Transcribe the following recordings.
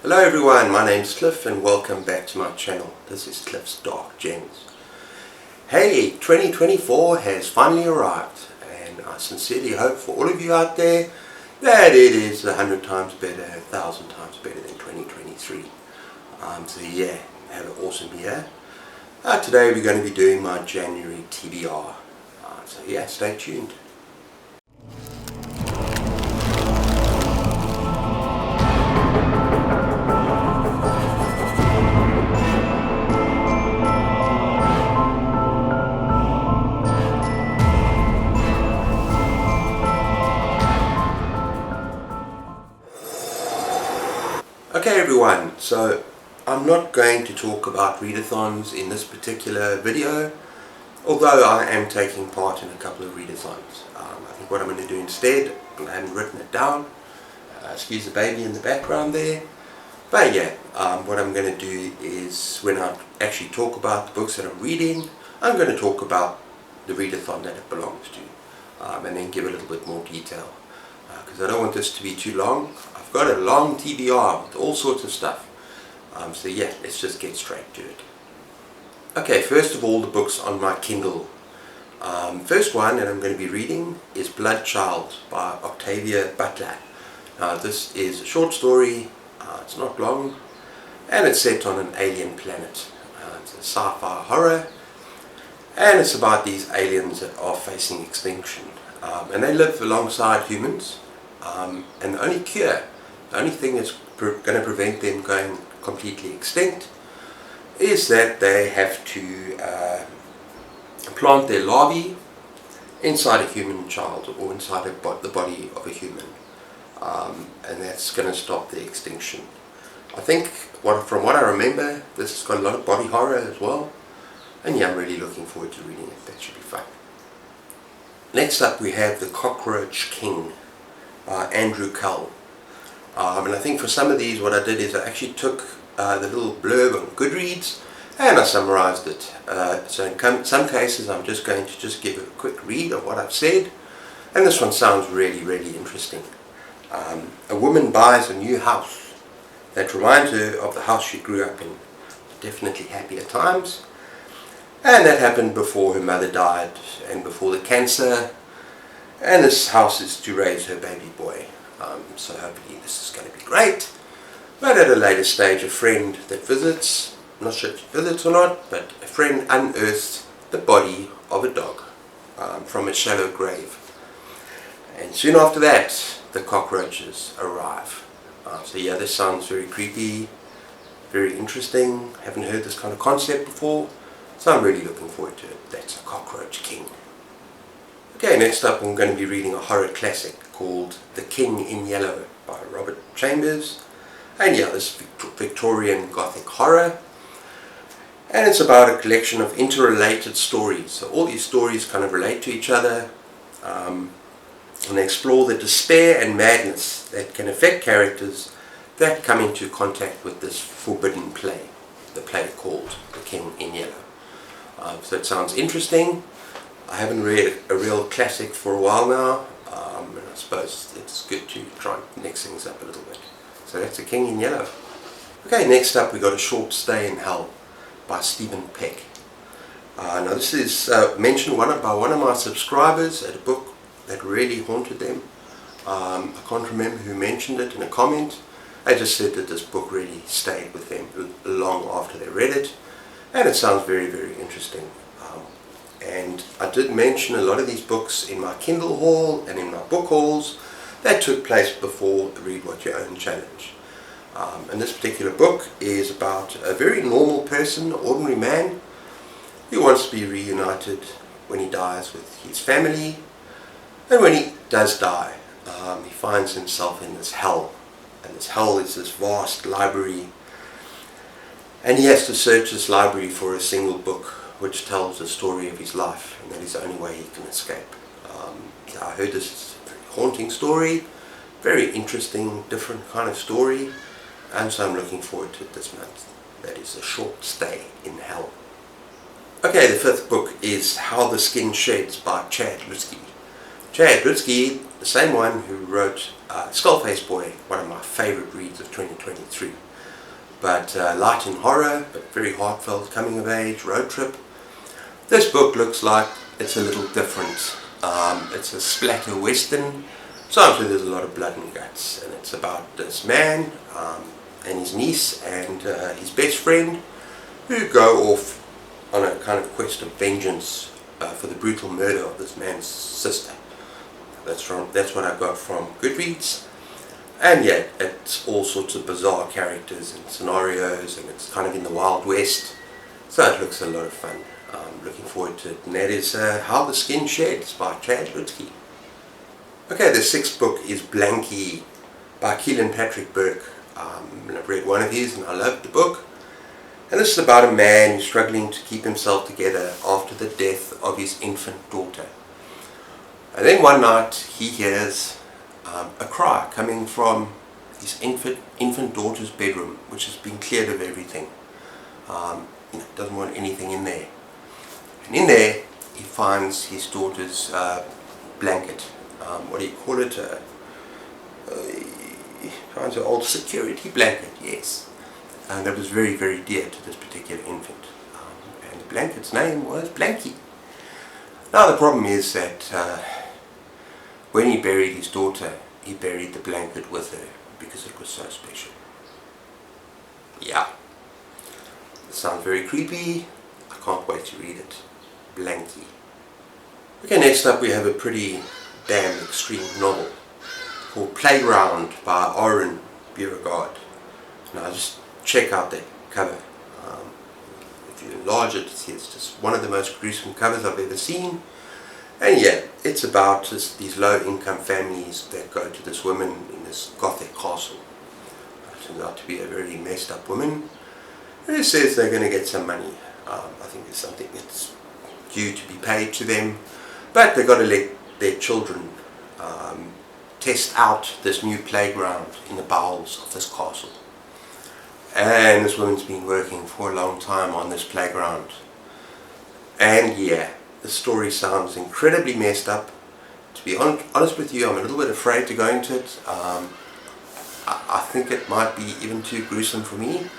Hello everyone, my name's Cliff and welcome back to my channel. This is Cliff's Dark Gems. Hey, 2024 has finally arrived and I sincerely hope for all of you out there that it is 100 times better, 1,000 times better than 2023. So yeah, have an awesome year. Today we're going to be doing my January TBR. So yeah, stay tuned. Okay everyone, so I'm not going to talk about readathons in this particular video, although I am taking part in a couple of readathons. I think what I'm going to do instead, I haven't written it down, excuse the baby in the background there, but yeah, what I'm going to do is when I actually talk about the books that I'm reading, I'm going to talk about the readathon that it belongs to, and then give a little bit more detail, because I don't want this to be too long. I've got a long TBR with all sorts of stuff. So yeah, let's just get straight to it. Okay, first of all, the books on my Kindle. First one that I'm going to be reading is Blood Child by Octavia Butler. Now this is a short story, it's not long, and it's set on an alien planet. It's a sci-fi horror, and it's about these aliens that are facing extinction. And they live alongside humans, and the only cure, the only thing that's going to prevent them going completely extinct is that they have to plant their larvae inside a human child or inside the body of a human, and that's going to stop the extinction. I think from what I remember, this has got a lot of body horror as well, and yeah, I'm really looking forward to reading it. That should be fun. Next up we have The Cockroach King by Andrew Cull. And I think for some of these what I did is I actually took the little blurb on Goodreads and I summarized it. So in some cases I'm just going to give a quick read of what I've said, and this one sounds really interesting. A woman buys a new house that reminds her of the house she grew up in. Definitely happier times, and that happened before her mother died and before the cancer, and this house is to raise her baby boy. So hopefully this is going to be great. But at a later stage, a friend that visits, I'm not sure if she visits or not, but a friend unearths the body of a dog from a shallow grave. And soon after that, the cockroaches arrive. So yeah, this sounds very creepy, very interesting. Haven't heard this kind of concept before, so I'm really looking forward to it. That's A Cockroach King. Okay, next up I'm going to be reading a horror classic called The King in Yellow by Robert Chambers. And yeah, this is Victorian Gothic horror. And it's about a collection of interrelated stories. So all these stories kind of relate to each other. And they explore the despair and madness that can affect characters that come into contact with this forbidden play. The play called The King in Yellow. So it sounds interesting. I haven't read a real classic for a while now, and I suppose it's good to try and mix things up a little bit. So that's The King in Yellow. Okay, next up we got A Short Stay in Hell by Stephen Peck. Now this is mentioned by one of my subscribers at a book that really haunted them. I can't remember who mentioned it in a comment. They just said that this book really stayed with them long after they read it, and it sounds very interesting. And I did mention a lot of these books in my Kindle haul and in my book hauls that took place before the Read What You Own challenge. And this particular book is about a very normal person, an ordinary man, who wants to be reunited when he dies with his family. And when he does die, he finds himself in this hell. And this hell is this vast library. And he has to search this library for a single book which tells the story of his life, and that is the only way he can escape. I heard this is a very haunting story, very interesting, different kind of story, and so I'm looking forward to it this month. That is A Short Stay in Hell. Okay, the fifth book is How the Skin Sheds by Chad Lusky. January, the same one who wrote Skullface Boy, one of my favourite reads of 2023. But light in horror, but very heartfelt, coming of age, road trip. This book looks like it's a little different. It's a splatter western, so I'm sure there's a lot of blood and guts, and it's about this man and his niece and his best friend who go off on a kind of quest of vengeance for the brutal murder of this man's sister. That's what I got from Goodreads. And yeah, it's all sorts of bizarre characters and scenarios, and it's kind of in the Wild West, so it looks a lot of fun. I'm looking forward to it, and that is How the Skin Sheds by January. Okay, the sixth book is Blankie by Keelan Patrick Burke. And I've read one of his and I loved the book. And this is about a man who's struggling to keep himself together after the death of his infant daughter. And then one night he hears a cry coming from his infant daughter's bedroom, which has been cleared of everything. Doesn't want anything in there. And in there he finds his daughter's blanket. What do you call it? He finds an old security blanket, yes. And that was very, very dear to this particular infant. And the blanket's name was Blankie. Now the problem is that when he buried his daughter, he buried the blanket with her because it was so special. Yeah. It sounds very creepy. I can't wait to read it. Blankie. Okay, next up we have a pretty damn extreme novel called Playground by Oren Beauregard. Now just check out that cover. If you enlarge it, see it's just one of the most gruesome covers I've ever seen. And yeah, it's about just these low-income families that go to this woman in this gothic castle. It turns out to be a very messed up woman who says they're going to get some money. I think there's something that's due to be paid to them, but they've got to let their children test out this new playground in the bowels of this castle. And this woman's been working for a long time on this playground. And yeah, the story sounds incredibly messed up. To be honest with you, I'm a little bit afraid to go into it. I think it might be even too gruesome for me.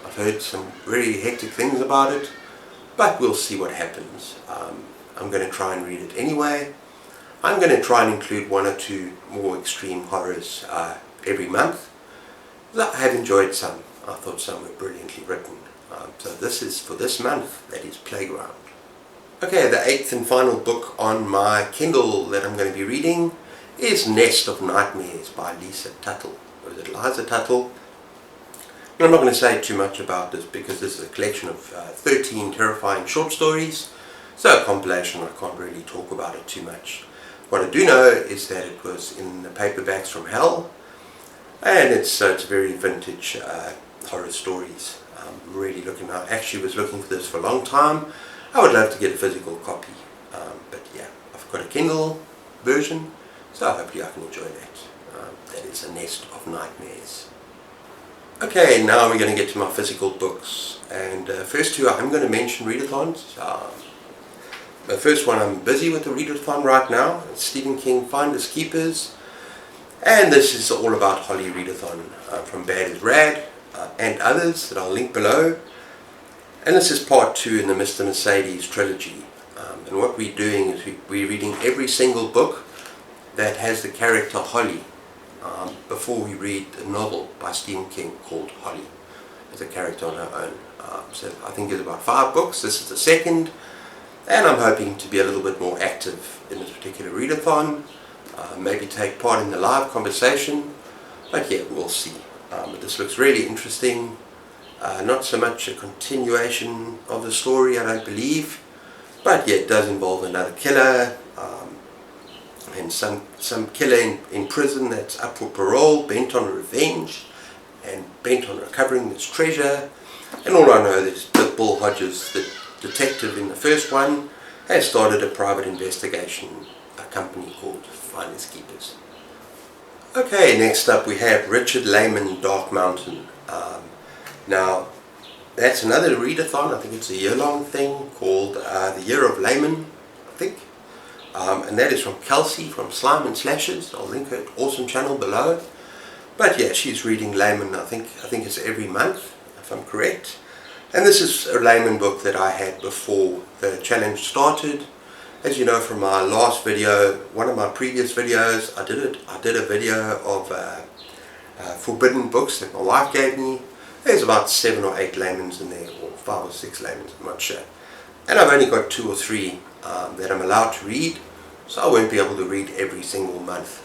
I've heard some really hectic things about it, but we'll see what happens. I'm going to try and read it anyway. I'm going to try and include one or two more extreme horrors every month. I have enjoyed some. I thought some were brilliantly written. So this is for this month, that is Playground. Okay, the eighth and final book on my Kindle that I'm going to be reading is Nest of Nightmares by Liza Tuttle. Or is it Liza Tuttle? I'm not going to say too much about this because this is a collection of 13 terrifying short stories. So a compilation, I can't really talk about it too much. What I do know is that it was in the paperbacks from hell, and it's very vintage horror stories. I'm really looking. I actually was looking for this for a long time. I would love to get a physical copy, but yeah, I've got a Kindle version, so hopefully I can enjoy that. That is A Nest of Nightmares. Okay, now we're going to get to my physical books, and first two I'm going to mention readathons. The first one, I'm busy with the readathon right now. It's Stephen King, Finders Keepers, and this is all about Holly readathon from Bad is Rad and others that I'll link below. And this is part 2 in the Mr. Mercedes trilogy. And what we're doing is we're reading every single book that has the character Holly before we read a novel by Stephen King called Holly as a character on her own. So I think there's about 5 books. This is the second. And I'm hoping to be a little bit more active in this particular readathon, maybe take part in the live conversation, but yeah, we'll see. But this looks really interesting, not so much a continuation of the story, I don't believe, but yeah, it does involve another killer, and some killer in prison that's up for parole, bent on revenge, and bent on recovering this treasure. And all I know is that Bill Hodges, the detective in the first one, has started a private investigation, a company called Finders Keepers. Okay, next up we have Richard Laymon, Dark Mountain. Now, that's another readathon. I think it's a year-long thing called The Year of Laymon, I think. and that is from Kelsey from Slime and Slashes. I'll link her awesome channel below. But yeah, she's reading Laymon. I think it's every month, if I'm correct. And this is a Laymon book that I had before the challenge started. As you know from my last video, one of my previous videos, I did a video of forbidden books that my wife gave me. There's about 7 or 8 Laymons in there, or 5 or 6 Laymons, I'm not sure. And I've only got 2 or 3 that I'm allowed to read, so I won't be able to read every single month.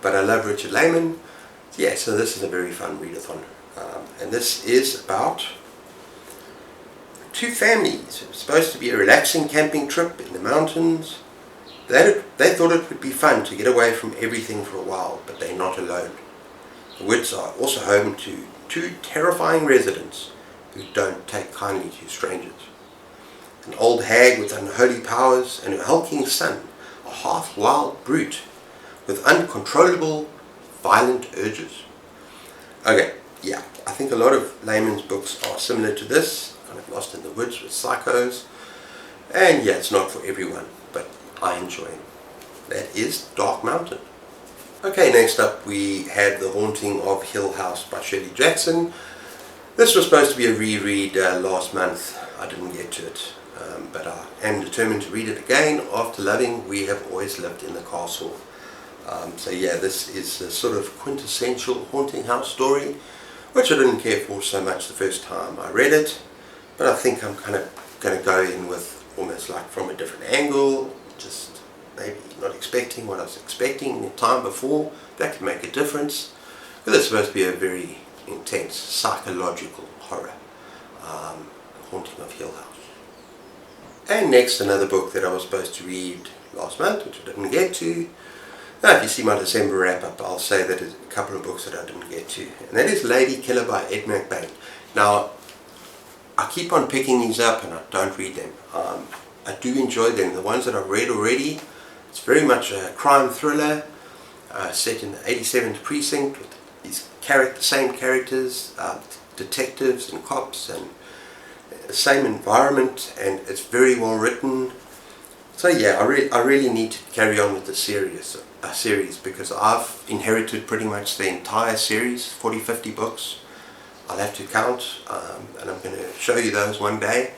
But I love Richard Laymon. Yeah, so this is a very fun readathon. And this is about 2 families. It was supposed to be a relaxing camping trip in the mountains. They thought it would be fun to get away from everything for a while, but they're not alone. The woods are also home to 2 terrifying residents who don't take kindly to strangers. An old hag with unholy powers and her hulking son, a half-wild brute with uncontrollable, violent urges. Okay, yeah, I think a lot of Laymon's books are similar to this, kind of lost in the woods with psychos. And yeah, it's not for everyone, but I enjoy them. That is Dark Mountain. Okay, next up we had The Haunting of Hill House by Shirley Jackson. This was supposed to be a reread last month. I didn't get to it, but I am determined to read it again after loving We Have Always Lived in the Castle. So yeah, this is a sort of quintessential haunting house story, which I didn't care for so much the first time I read it, but I think I'm kind of going to go in with almost like from a different angle, just maybe not expecting what I was expecting the time before. That could make a difference, because it's supposed to be a very intense psychological horror, Haunting of Hill House. And next, another book that I was supposed to read last month, which I didn't get to. Now, if you see my December wrap-up, I'll say that there's a couple of books that I didn't get to, and that is Lady Killer by Ed McBain. Now, I keep on picking these up and I don't read them. I do enjoy them. The ones that I've read already, it's very much a crime thriller set in the 87th precinct with these same characters, detectives and cops, and the same environment, and it's very well written. So yeah, I really need to carry on with the series because I've inherited pretty much the entire series, 40-50 books. I'll have to count, and I'm going to show you those one day.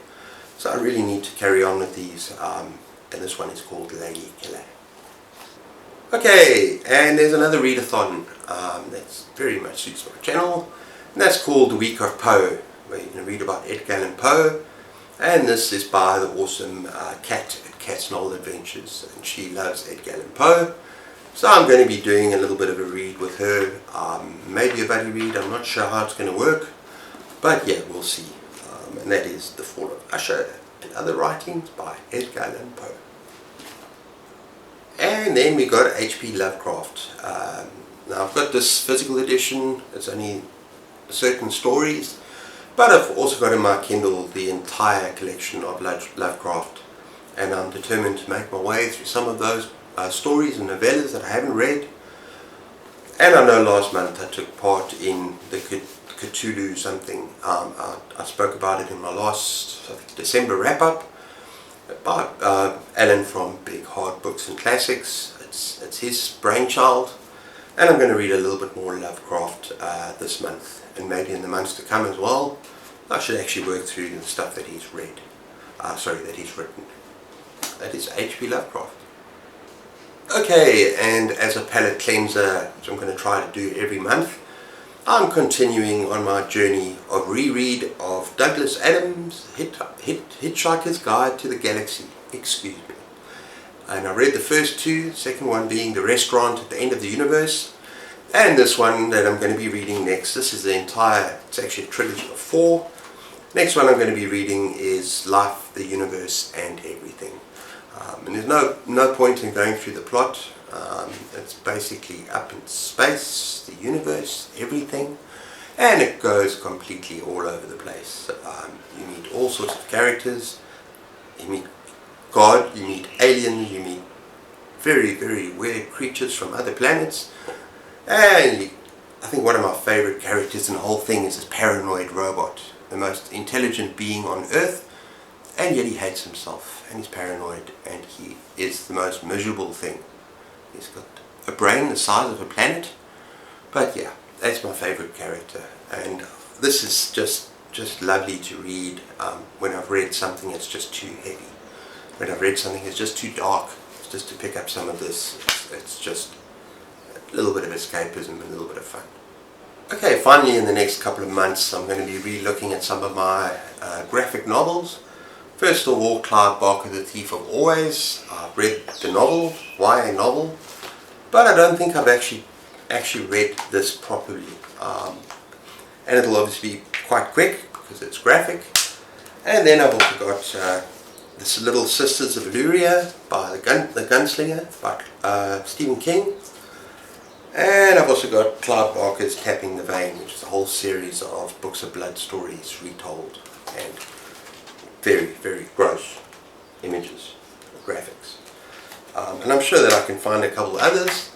So I really need to carry on with these, and this one is called Lady Killer. Okay, and there's another readathon that's very much suits my channel, and that's called The Week of Poe, where you can read about Edgar Allan Poe, and this is by the awesome Kat at Kat's Novel Adventures, and she loves Edgar Allan Poe. So I'm going to be doing a little bit of a read with her, maybe a buddy read. I'm not sure how it's going to work, but yeah, we'll see. And that is The Fall of Usher and Other Writings by Edgar Allan Poe. And then we got H.P. Lovecraft. Now I've got this physical edition. It's only certain stories, but I've also got in my Kindle the entire collection of Lovecraft, and I'm determined to make my way through some of those stories and novellas that I haven't read. And I know last month I took part in the Cthulhu something. I spoke about it in my last December wrap-up by Alan from Big Hard Books and Classics. It's his brainchild, and I'm going to read a little bit more Lovecraft this month, and maybe in the months to come as well. I should actually work through the stuff that he's read, that he's written. That is H.P. Lovecraft. Okay, and as a palate cleanser, which I'm going to try to do every month, I'm continuing on my journey of reread of Douglas Adams' Hitchhiker's Guide to the Galaxy, excuse me. And I read the first 2, the second one being The Restaurant at the End of the Universe, and this one that I'm going to be reading next. This is the entire, it's actually a trilogy of 4. Next one I'm going to be reading is Life, the Universe and Everything. And there's no point in going through the plot. It's basically up in space, the universe, everything, and it goes completely all over the place. You meet all sorts of characters, you meet God, you meet aliens, you meet very, very weird creatures from other planets, and I think one of my favorite characters in the whole thing is this paranoid robot, the most intelligent being on Earth, and yet he hates himself, and he's paranoid, and he is the most miserable thing. He's got a brain the size of a planet, but yeah, that's my favourite character, and this is just lovely to read when I've read something that's just too heavy, when I've read something that's just too dark. Just to pick up some of this, it's just a little bit of escapism and a little bit of fun. Okay, finally in the next couple of months I'm going to be re-looking at some of my graphic novels. First of all, Clive Barker, The Thief of Always. I've read the novel, YA novel, but I don't think I've actually read this properly. And it'll obviously be quite quick because it's graphic. And then I've also got this Little Sisters of Luria by the Gunslinger by Stephen King. And I've also got Clive Barker's Tapping the Vein, which is a whole series of books of blood stories retold, and very, very gross images, graphics. And I'm sure that I can find a couple others,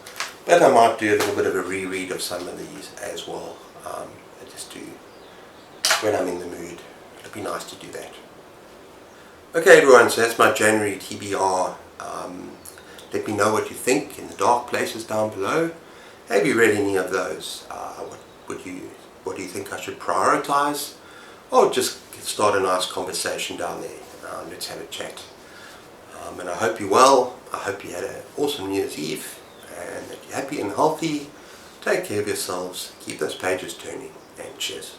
but I might do a little bit of a reread of some of these as well, just to, when I'm in the mood. It'd be nice to do that. Okay everyone, so that's my January TBR. Let me know what you think in the dark places down below. Have you read any of those? What do you think I should prioritize? Or just start a nice conversation down there. Let's have a chat. And I hope you're well. I hope you had an awesome New Year's Eve, and that you're happy and healthy. Take care of yourselves. Keep those pages turning, and cheers.